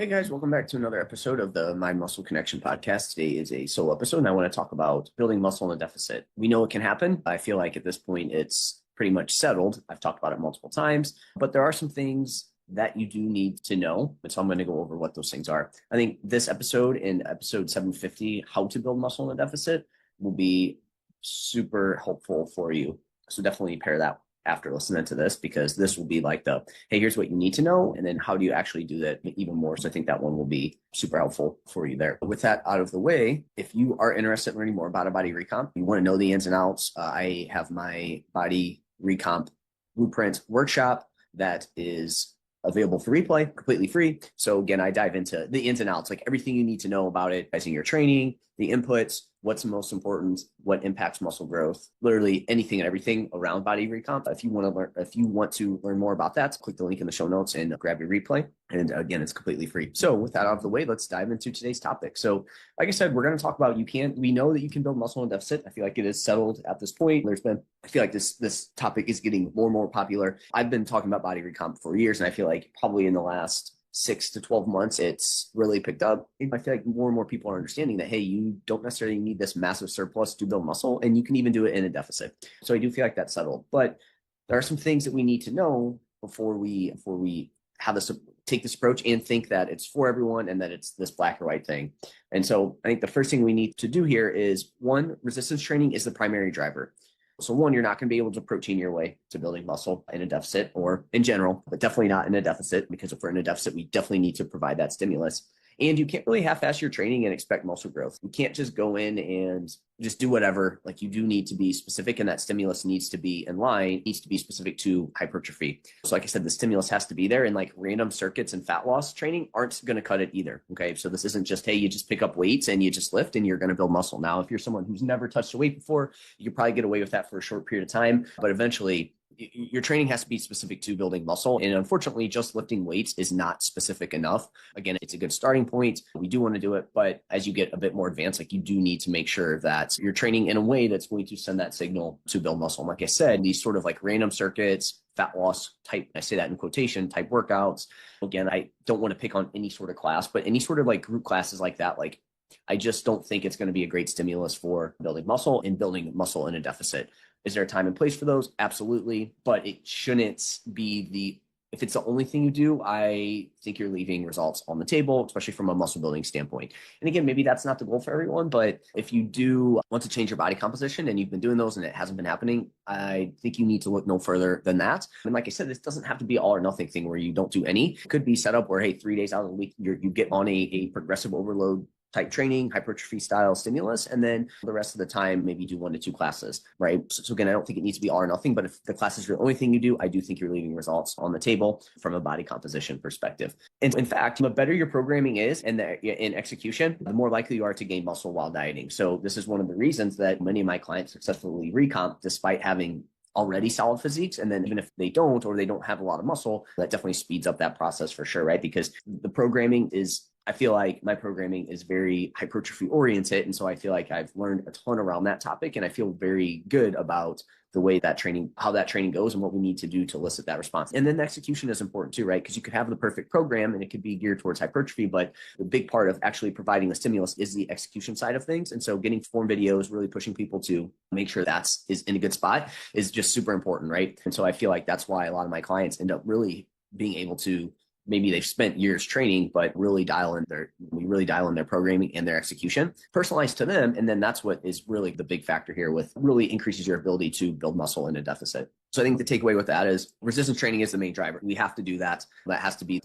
Hey guys, welcome back to another episode of the Mind Muscle Connection podcast. Today is a solo episode, and I want to talk about building muscle in a deficit. We know it can happen. I feel like at this point it's pretty much settled. I've talked about it multiple times, but there are some things that you do need to know. And so I'm going to go over what those things are. I think this episode, in episode 750, How to Build Muscle in a Deficit, will be super helpful for you. So definitely pair that after listening to this, because this will be like the, hey, here's what you need to know. And then how do you actually do that even more? So I think that one will be super helpful for you there. But with that out of the way, if you are interested in learning more about a body recomp, you want to know the ins and outs, I have my body recomp blueprint workshop that is available for replay, completely free. So again, I dive into the ins and outs, like everything you need to know about it, as in your training, the inputs, what's most important, what impacts muscle growth, literally anything and everything around body recomp. If you want to learn more about that, click the link in the show notes and grab your replay. And again, it's completely free. So with that out of the way, let's dive into today's topic. So like I said, we're going to talk about we know that you can build muscle in deficit. I feel like it is settled at this point. I feel like this topic is getting more and more popular. I've been talking about body recomp for years, and I feel like probably in the last 6 to 12 months, it's really picked up. I feel like more and more people are understanding that, hey, you don't necessarily need this massive surplus to build muscle, and you can even do it in a deficit. So I do feel like that's settled. But there are some things that we need to know before we have this take this approach and think that it's for everyone and that it's this black or white thing. And so I think the first thing we need to do here is, one, resistance training is the primary driver. So one, you're not going to be able to protein your way to building muscle in a deficit, or in general, but definitely not in a deficit, because if we're in a deficit, we definitely need to provide that stimulus. And you can't really half-ass your training and expect muscle growth. You can't just go in and just do whatever. Like, you do need to be specific, and that stimulus needs to be in line, needs to be specific to hypertrophy. So like I said, the stimulus has to be there, and like random circuits and fat loss training aren't going to cut it either. Okay. So this isn't just, hey, you just pick up weights and you just lift and you're going to build muscle. Now, if you're someone who's never touched a weight before, you can probably get away with that for a short period of time, but eventually your training has to be specific to building muscle. And unfortunately, just lifting weights is not specific enough. Again, it's a good starting point. We do want to do it, but as you get a bit more advanced, like, you do need to make sure that you're training in a way that's going to send that signal to build muscle. And like I said, these sort of like random circuits, fat loss type, I say that in quotation, type workouts. Again, I don't want to pick on any sort of class, but any sort of like group classes like that, like, I just don't think it's going to be a great stimulus for building muscle and building muscle in a deficit. Is there a time and place for those? Absolutely. But it shouldn't be if it's the only thing you do, I think you're leaving results on the table, especially from a muscle building standpoint. And again, maybe that's not the goal for everyone, but if you do want to change your body composition and you've been doing those and it hasn't been happening, I think you need to look no further than that. And like I said, this doesn't have to be all or nothing thing where you don't do any. It could be set up where, hey, 3 days out of the week, you get on a progressive overload type training, hypertrophy style stimulus, and then the rest of the time, maybe do 1 to 2 classes, right? So again, I don't think it needs to be all or nothing, but if the class is the only thing you do, I do think you're leaving results on the table from a body composition perspective. And in fact, the better your programming is and in execution, the more likely you are to gain muscle while dieting. So this is one of the reasons that many of my clients successfully recomp despite having already solid physiques. And then even if they don't, or they don't have a lot of muscle, that definitely speeds up that process for sure, right? Because the programming is, I feel like my programming is very hypertrophy oriented. And so I feel like I've learned a ton around that topic, and I feel very good about the way that training, how that training goes and what we need to do to elicit that response. And then the execution is important too, right? Because you could have the perfect program and it could be geared towards hypertrophy, but the big part of actually providing the stimulus is the execution side of things. And so getting form videos, really pushing people to make sure is in a good spot is just super important, right? And so I feel like that's why a lot of my clients end up really being able to, maybe they've spent years training, but we really dial in their programming and their execution, personalized to them. And then that's what is really the big factor here, with really increases your ability to build muscle in a deficit. So I think the takeaway with that is resistance training is the main driver. We have to do that. That has to be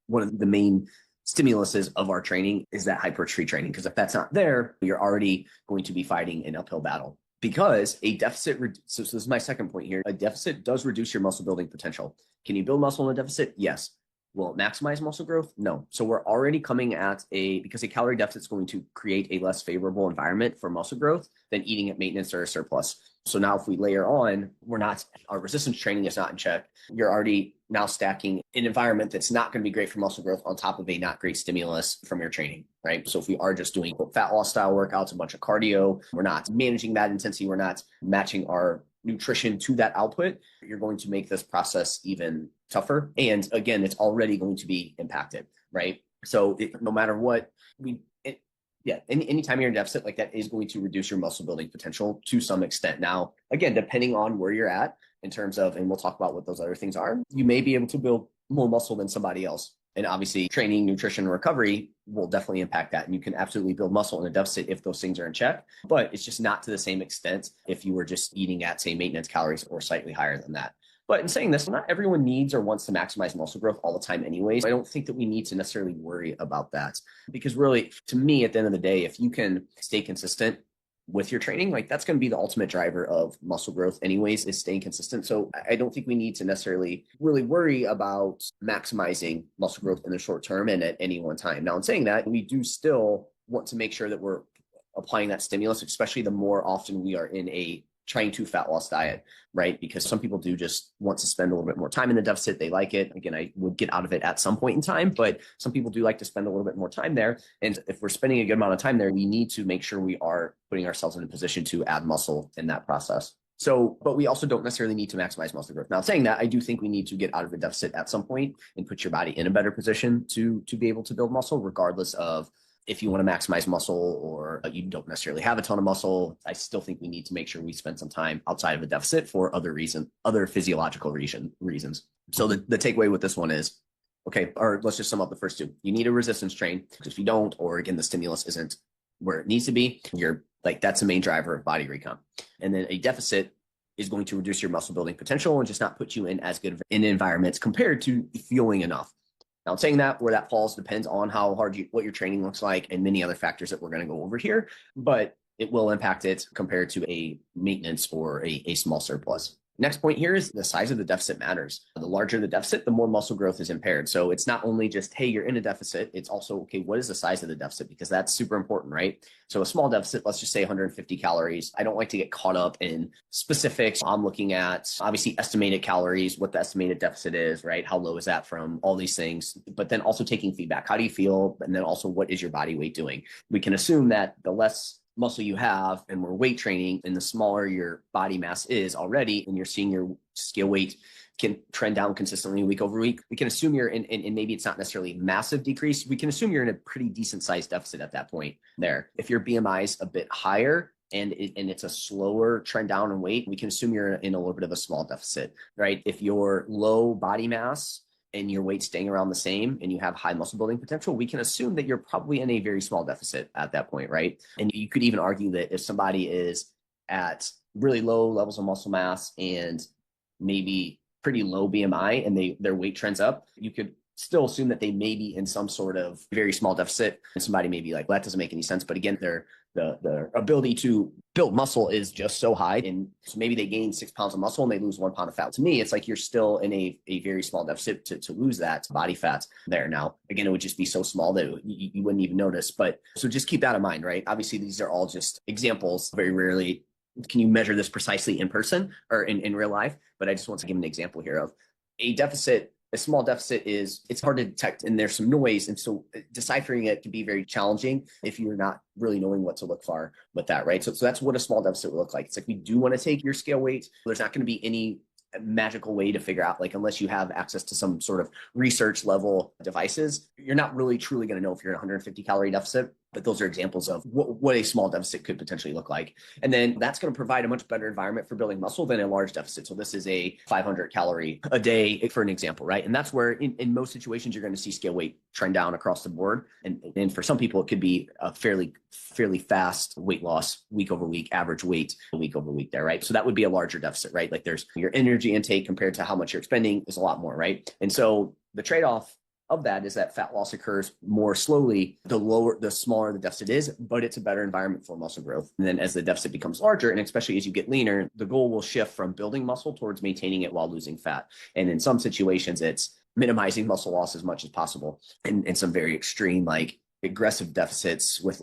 one of the main stimuluses of our training, is that hypertrophy training. Because if that's not there, you're already going to be fighting an uphill battle. Because a deficit, so this is my second point here, a deficit does reduce your muscle building potential. Can you build muscle in a deficit? Yes. Will it maximize muscle growth? No. So we're already coming at because a calorie deficit is going to create a less favorable environment for muscle growth than eating at maintenance or a surplus. So now if we layer on, our resistance training is not in check. You're already now stacking an environment that's not going to be great for muscle growth on top of a not great stimulus from your training, right? So if we are just doing fat loss style workouts, a bunch of cardio, we're not managing that intensity, we're not matching our nutrition to that output, you're going to make this process even tougher. And again, it's already going to be impacted, right? So no matter what, anytime you're in deficit, like that is going to reduce your muscle building potential to some extent. Now, again, depending on where you're at in terms of, and we'll talk about what those other things are, you may be able to build more muscle than somebody else. And obviously, training, nutrition, and recovery will definitely impact that. And you can absolutely build muscle in a deficit if those things are in check. But it's just not to the same extent if you were just eating at, say, maintenance calories or slightly higher than that. But in saying this, not everyone needs or wants to maximize muscle growth all the time anyways. I don't think that we need to necessarily worry about that because really, to me, at the end of the day, if you can stay consistent with your training, like that's going to be the ultimate driver of muscle growth anyways, is staying consistent. So I don't think we need to necessarily really worry about maximizing muscle growth in the short term and at any one time. Now, in saying that, we do still want to make sure that we're applying that stimulus, especially the more often we are in a trying to fat loss diet, right? Because some people do just want to spend a little bit more time in the deficit. They like it. Again, I would get out of it at some point in time, but some people do like to spend a little bit more time there. And if we're spending a good amount of time there, we need to make sure we are putting ourselves in a position to add muscle in that process. So, but we also don't necessarily need to maximize muscle growth. Now, saying that, I do think we need to get out of a deficit at some point and put your body in a better position to be able to build muscle, regardless of if you want to maximize muscle or you don't necessarily have a ton of muscle. I still think we need to make sure we spend some time outside of a deficit for other physiological reasons. So the takeaway with this one is, okay, or let's just sum up the first two. You need a resistance train. If you don't, or again, the stimulus isn't where it needs to be, you're like, that's the main driver of body recomp. And then a deficit is going to reduce your muscle building potential and just not put you in as good in environments compared to fueling enough. Now, saying that, where that falls depends on how hard what your training looks like and many other factors that we're going to go over here, but it will impact it compared to a maintenance or a small surplus. Next point here is the size of the deficit matters. The larger the deficit, the more muscle growth is impaired. So it's not only just, hey, you're in a deficit. It's also, okay, what is the size of the deficit? Because that's super important, right? So a small deficit, let's just say 150 calories. I don't like to get caught up in specifics. I'm looking at obviously estimated calories, what the estimated deficit is, right? How low is that from all these things? But then also taking feedback. How do you feel? And then also, what is your body weight doing? We can assume that the less muscle you have and we're weight training and the smaller your body mass is already and you're seeing your scale weight can trend down consistently week over week, we can assume you're in, and maybe it's not necessarily massive decrease, we can assume you're in a pretty decent sized deficit at that point there. If your BMI is a bit higher and it's a slower trend down in weight, we can assume you're in a little bit of a small deficit, right? If your low body mass and your weight staying around the same and you have high muscle building potential, we can assume that you're probably in a very small deficit at that point, right? And you could even argue that if somebody is at really low levels of muscle mass and maybe pretty low BMI and their weight trends up, you could still assume that they may be in some sort of very small deficit. And somebody may be like, well, that doesn't make any sense. But again, their ability to build muscle is just so high. And so maybe they gain 6 pounds of muscle and they lose 1 pound of fat. To me, it's like you're still in a very small deficit to lose that body fat there. Now, again, it would just be so small that you wouldn't even notice. But so just keep that in mind, right? Obviously, these are all just examples. Very rarely can you measure this precisely in person or in real life. But I just want to give an example here of a deficit. A small deficit it's hard to detect and there's some noise. And so deciphering it can be very challenging if you're not really knowing what to look for with that, right? So that's what a small deficit would look like. It's like, we do want to take your scale weight. There's not going to be any magical way to figure out, like, unless you have access to some sort of research level devices, you're not really truly going to know if you're in a 150 calorie deficit. But those are examples of what a small deficit could potentially look like. And then that's going to provide a much better environment for building muscle than a large deficit. So this is a 500 calorie a day for an example, right? And that's where in most situations, you're going to see scale weight trend down across the board. And for some people, it could be a fairly fast weight loss week over week, average weight week over week there, right? So that would be a larger deficit, right? Like there's your energy intake compared to how much you're expending is a lot more, right? And so the trade-off of that is that fat loss occurs more slowly the smaller the deficit is, but it's a better environment for muscle growth. And then as the deficit becomes larger, and especially as you get leaner, the goal will shift from building muscle towards maintaining it while losing fat. And in some situations, it's minimizing muscle loss as much as possible. And some very extreme, like aggressive deficits with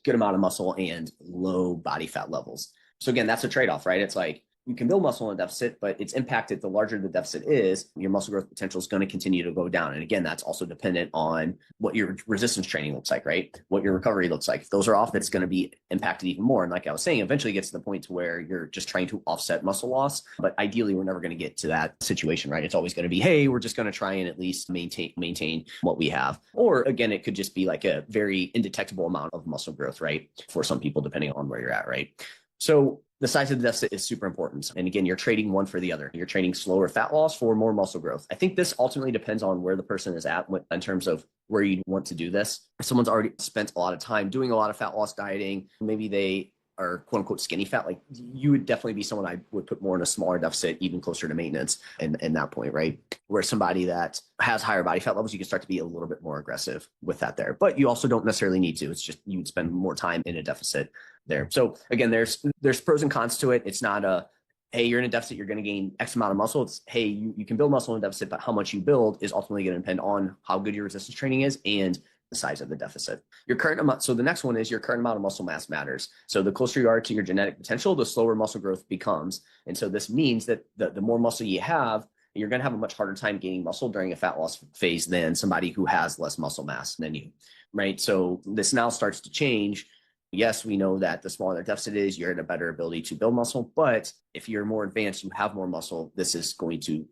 good amount of muscle and low body fat levels. So again, that's a trade-off, right? It's like, you can build muscle in a deficit, but it's impacted the larger the deficit is, your muscle growth potential is going to continue to go down. And again, that's also dependent on what your resistance training looks like, right? What your recovery looks like. If those are off, that's going to be impacted even more. And like I was saying, eventually it gets to the point to where you're just trying to offset muscle loss. But ideally, we're never going to get to that situation, right? It's always going to be, hey, we're just going to try and at least maintain what we have. Or again, it could just be like a very indetectable amount of muscle growth, right? For some people, depending on where you're at, right? So the size of the deficit is super important. And again, you're trading one for the other. You're trading slower fat loss for more muscle growth. I think this ultimately depends on where the person is at in terms of where you want to do this. If someone's already spent a lot of time doing a lot of fat loss dieting, maybe they are quote unquote skinny fat, like you would definitely be someone I would put more in a smaller deficit, even closer to maintenance in that point, right? Where somebody that has higher body fat levels, you can start to be a little bit more aggressive with that there. But you also don't necessarily need to. It's just you would spend more time in a deficit there. So again, there's pros and cons to it. It's not a, hey, you're in a deficit, you're going to gain X amount of muscle. It's, hey, you can build muscle in a deficit, but how much you build is ultimately going to depend on how good your resistance training is and the size of the deficit. Your current amount. So the next one is your current amount of muscle mass matters. So the closer you are to your genetic potential, the slower muscle growth becomes. And so this means that the more muscle you have, you're going to have a much harder time gaining muscle during a fat loss phase than somebody who has less muscle mass than you, right? So this now starts to change. Yes, we know that the smaller the deficit is, you're in a better ability to build muscle. But if you're more advanced, you have more muscle, this is going to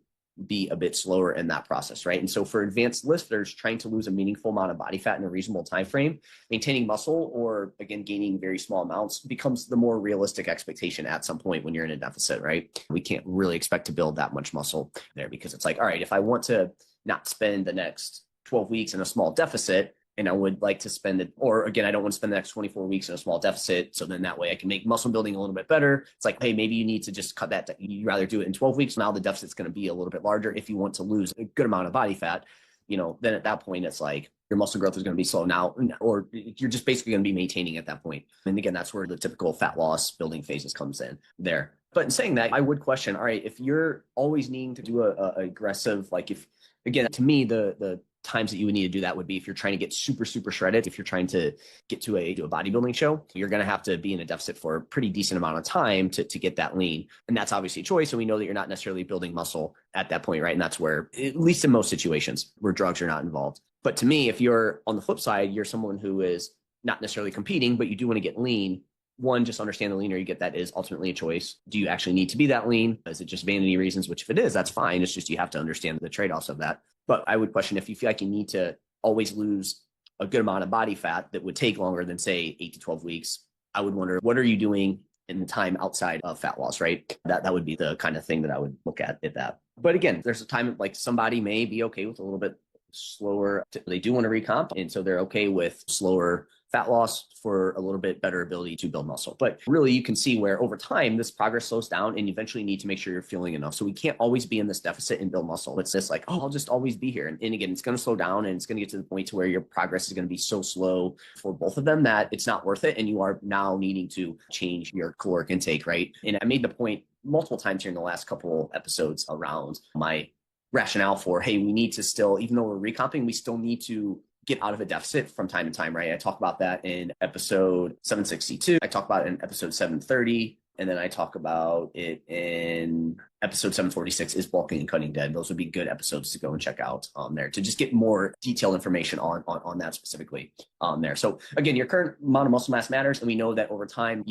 be a bit slower in that process, right? And so for advanced lifters trying to lose a meaningful amount of body fat in a reasonable time frame, maintaining muscle or again gaining very small amounts becomes the more realistic expectation at some point when you're in a deficit, right? We can't really expect to build that much muscle there because it's like, all right, if I want to not spend the next 12 weeks in a small deficit, and I would like to spend it, or again, I don't want to spend the next 24 weeks in a small deficit. So then that way I can make muscle building a little bit better. It's like, hey, maybe you need to just cut that. You'd rather do it in 12 weeks. Now the deficit's going to be a little bit larger. If you want to lose a good amount of body fat, then at that point, it's like your muscle growth is going to be slow now, or you're just basically going to be maintaining at that point. And again, that's where the typical fat loss building phases comes in there. But in saying that, I would question, all right, if you're always needing to do a aggressive, like if, again, to me, the times that you would need to do that would be if you're trying to get super, super shredded. If you're trying to get to a bodybuilding show, you're going to have to be in a deficit for a pretty decent amount of time to get that lean. And that's obviously a choice. And we know that you're not necessarily building muscle at that point, right? And that's where, at least in most situations where drugs are not involved. But to me, if you're on the flip side, you're someone who is not necessarily competing, but you do want to get lean. One, just understand the leaner you get that is ultimately a choice. Do you actually need to be that lean? Is it just vanity reasons? Which if it is, that's fine. It's just you have to understand the trade-offs of that. But I would question if you feel like you need to always lose a good amount of body fat that would take longer than say 8 to 12 weeks. I would wonder, what are you doing in the time outside of fat loss, right? That would be the kind of thing that I would look at that. But again, there's a time like somebody may be okay with a little bit slower. They do want to recomp. And so they're okay with slower fat loss for a little bit better ability to build muscle. But really, you can see where over time, this progress slows down and you eventually need to make sure you're fueling enough. So we can't always be in this deficit and build muscle. It's just like, oh, I'll just always be here. And again, it's going to slow down and it's going to get to the point to where your progress is going to be so slow for both of them that it's not worth it. And you are now needing to change your caloric intake, right? And I made the point multiple times here in the last couple episodes around my rationale for, hey, we need to still, even though we're recomping, we still need to get out of a deficit from time to time, right? I talk about that in episode 762. I talk about it in episode 730. And then I talk about it in episode 746, is bulking and cutting dead. Those would be good episodes to go and check out there to just get more detailed information on that specifically there. So again, your current amount of muscle mass matters. And we know that over time,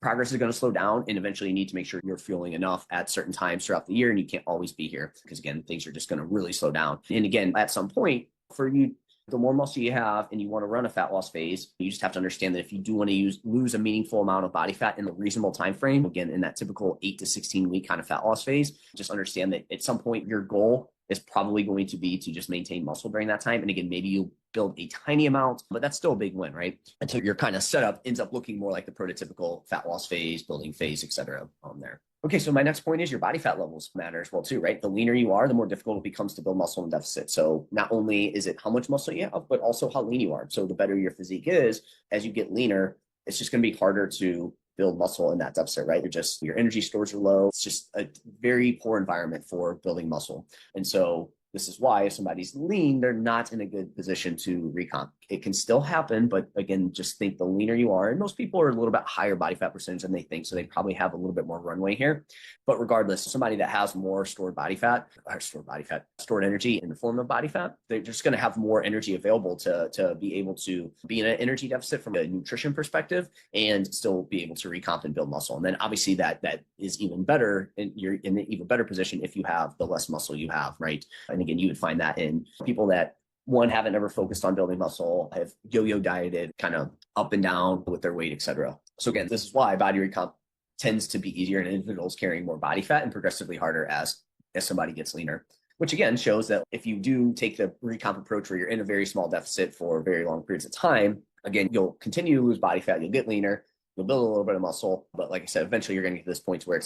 progress is going to slow down, and eventually you need to make sure you're fueling enough at certain times throughout the year. And you can't always be here because again, things are just going to really slow down. And again, at some point for you, the more muscle you have and you want to run a fat loss phase, you just have to understand that if you do want to lose a meaningful amount of body fat in a reasonable time frame, again, in that typical 8 to 16 week kind of fat loss phase, just understand that at some point your goal is probably going to be to just maintain muscle during that time. And again, maybe you'll build a tiny amount, but that's still a big win, right? Until your kind of setup ends up looking more like the prototypical fat loss phase, building phase, et cetera, there. Okay, so my next point is your body fat levels matter as well too, right? The leaner you are, the more difficult it becomes to build muscle in deficit. So not only is it how much muscle you have, but also how lean you are. So the better your physique is, as you get leaner, it's just going to be harder to build muscle in that deficit, right? Your energy stores are low. It's just a very poor environment for building muscle. And so This is why if somebody's lean, they're not in a good position to recomp. It can still happen, but again, just think the leaner you are, and most people are a little bit higher body fat percentage than they think, so they probably have a little bit more runway here. But regardless, somebody that has more stored energy in the form of body fat, they're just going to have more energy available to be able to be in an energy deficit from a nutrition perspective and still be able to recomp and build muscle. And then obviously that is even better, and you're in an even better position if you have the less muscle you have, right? And again, you would find that in people that haven't ever focused on building muscle, have yo-yo dieted, kind of up and down with their weight, etc. So again, this is why body recomp tends to be easier in individuals carrying more body fat and progressively harder as somebody gets leaner, which again shows that if you do take the recomp approach where you're in a very small deficit for very long periods of time, again, you'll continue to lose body fat, you'll get leaner, you'll build a little bit of muscle, but like I said, eventually you're going to get to this point where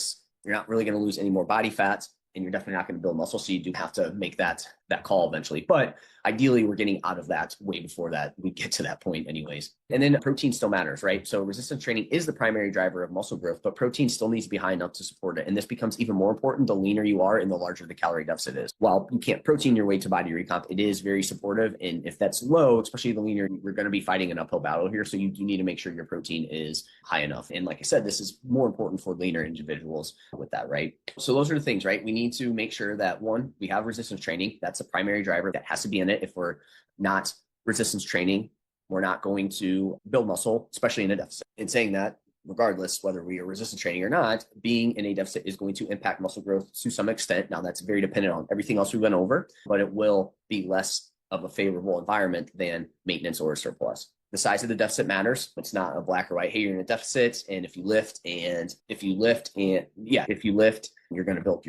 you're not really going to lose any more body fat, and you're definitely not going to build muscle. So you do have to make that call eventually. But ideally, we're getting out of that way before that we get to that point anyways. And then protein still matters, right? So resistance training is the primary driver of muscle growth, but protein still needs to be high enough to support it. And this becomes even more important the leaner you are and the larger the calorie deficit is. While you can't protein your way to body recomp, it is very supportive. And if that's low, especially the leaner, you're going to be fighting an uphill battle here. So you do need to make sure your protein is high enough. And like I said, this is more important for leaner individuals with that, right? So those are the things, right? We need to make sure that one, we have resistance training. That's the primary driver that has to be in it. If we're not resistance training, we're not going to build muscle, especially in a deficit. In saying that, regardless whether we are resistance training or not, being in a deficit is going to impact muscle growth to some extent. Now, that's very dependent on everything else we went over, but it will be less of a favorable environment than maintenance or a surplus. The size of the deficit matters. It's not a black or white, hey, you're in a deficit, and if you lift, you're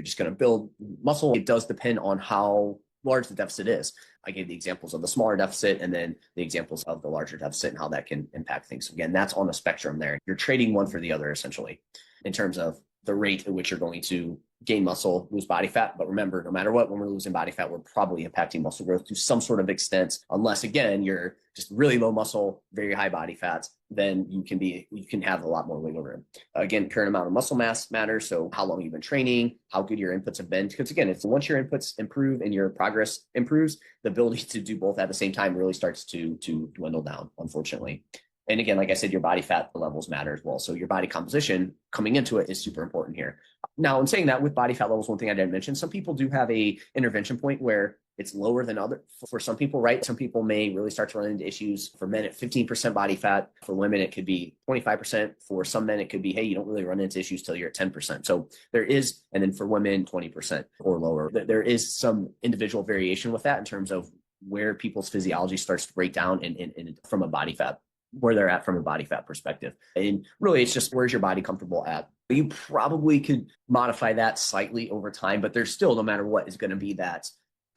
just going to build muscle. It does depend on how large the deficit is. I gave the examples of the smaller deficit and then the examples of the larger deficit and how that can impact things. Again, that's on the spectrum there. You're trading one for the other, essentially, in terms of the rate at which you're going to gain muscle, lose body fat. But remember, no matter what, when we're losing body fat, we're probably impacting muscle growth to some sort of extent, unless, again, you're just really low muscle, very high body fat, then you can have a lot more wiggle room. Again, current amount of muscle mass matters. So how long you've been training, how good your inputs have been. Because again, once your inputs improve and your progress improves, the ability to do both at the same time really starts to dwindle down, unfortunately. And again, like I said, your body fat levels matter as well. So your body composition coming into it is super important here. Now, in saying that, with body fat levels, one thing I didn't mention, some people do have a intervention point where it's lower than other. For some people, right? Some people may really start to run into issues. For men at 15% body fat. For women, it could be 25%. For some men, it could be, hey, you don't really run into issues till you're at 10%. So there is, and then for women, 20% or lower. There is some individual variation with that in terms of where people's physiology starts to break down and from a body fat, where they're at from a body fat perspective. And really, it's just, where's your body comfortable at? You probably could modify that slightly over time, but there's still, no matter what, is going to be that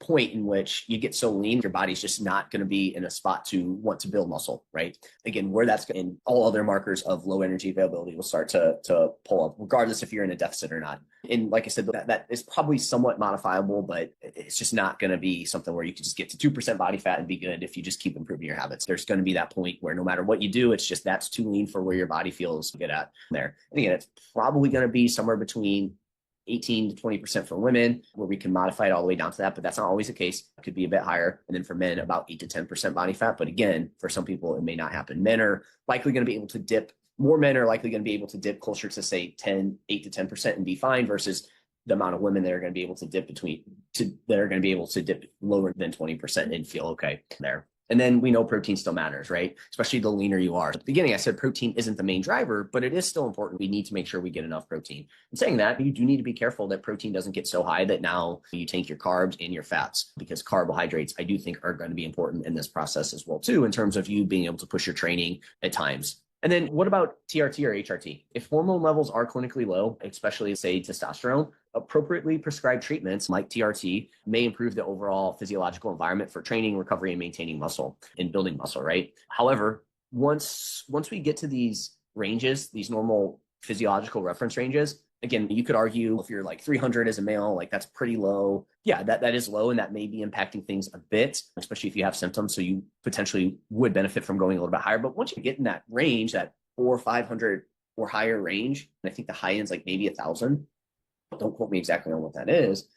point in which you get so lean, your body's just not going to be in a spot to want to build muscle, right? Again, where that's in all other markers of low energy availability will start to pull up, regardless if you're in a deficit or not. And like I said, that is probably somewhat modifiable, but it's just not going to be something where you can just get to 2% body fat and be good if you just keep improving your habits. There's going to be that point where no matter what you do, it's just that's too lean for where your body feels good at there. And again, it's probably going to be somewhere between 18 to 20% for women, where we can modify it all the way down to that, but that's not always the case. It could be a bit higher. And then for men, about 8 to 10% body fat. But again, for some people, it may not happen. Men are likely going to be able to dip. More men are likely going to be able to dip closer to, say, 8 to 10% and be fine, versus the amount of women that are going to be able to dip lower than 20% and feel okay there. And then we know protein still matters, right? Especially the leaner you are. At the beginning, I said protein isn't the main driver, but it is still important. We need to make sure we get enough protein. And saying that, you do need to be careful that protein doesn't get so high that now you tank your carbs and your fats, because carbohydrates, I do think, are going to be important in this process as well, too, in terms of you being able to push your training at times. And then what about TRT or HRT? If hormone levels are clinically low, especially, say, testosterone, appropriately prescribed treatments like TRT may improve the overall physiological environment for training, recovery, and maintaining muscle and building muscle, right? However, once we get to these ranges, these normal physiological reference ranges, again, you could argue if you're like 300 as a male, like that's pretty low. Yeah, that is low, and that may be impacting things a bit, especially if you have symptoms. So you potentially would benefit from going a little bit higher. But once you get in that range, that 400 or 500 or higher range, and I think the high end's like maybe 1,000. Don't quote me exactly on what that is.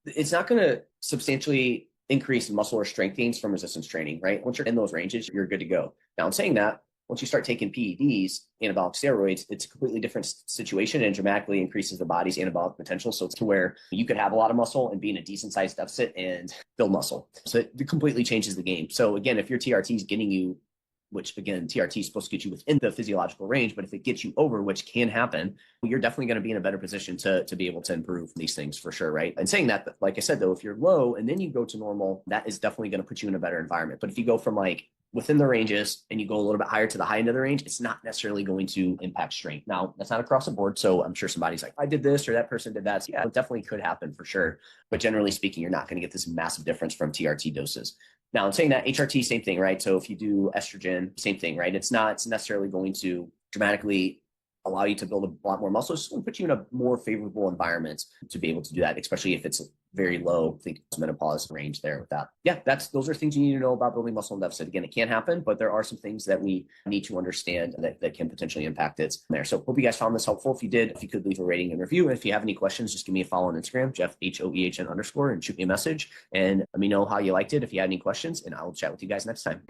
It's not going to substantially increase muscle or strength gains from resistance training, right? Once you're in those ranges, you're good to go. Now, in saying that, once you start taking PEDs, anabolic steroids, it's a completely different situation and dramatically increases the body's anabolic potential. So it's to where you could have a lot of muscle and be in a decent sized deficit and build muscle. So it completely changes the game. So again, if your TRT is getting you, which again, TRT is supposed to get you within the physiological range, but if it gets you over, which can happen, you're definitely going to be in a better position to be able to improve these things for sure, right? And saying that, like I said, though, if you're low and then you go to normal, that is definitely going to put you in a better environment. But if you go from like within the ranges and you go a little bit higher to the high end of the range, it's not necessarily going to impact strength. Now, that's not across the board. So I'm sure somebody's like, I did this or that person did that. So yeah, it definitely could happen for sure. But generally speaking, you're not going to get this massive difference from TRT doses. Now, I'm saying that HRT, same thing, right? So if you do estrogen, same thing, right? It's not necessarily going to dramatically allow you to build a lot more muscle. It's going to put you in a more favorable environment to be able to do that, especially if it's very low, I think it's menopause range there with that. Yeah, those are things you need to know about building muscle in deficit. Again, it can happen, but there are some things that we need to understand that can potentially impact it there. So hope you guys found this helpful. If you did, if you could leave a rating and review. And if you have any questions, just give me a follow on Instagram, Jeff, HOEHN _ and shoot me a message and let me know how you liked it if you had any questions, and I'll chat with you guys next time.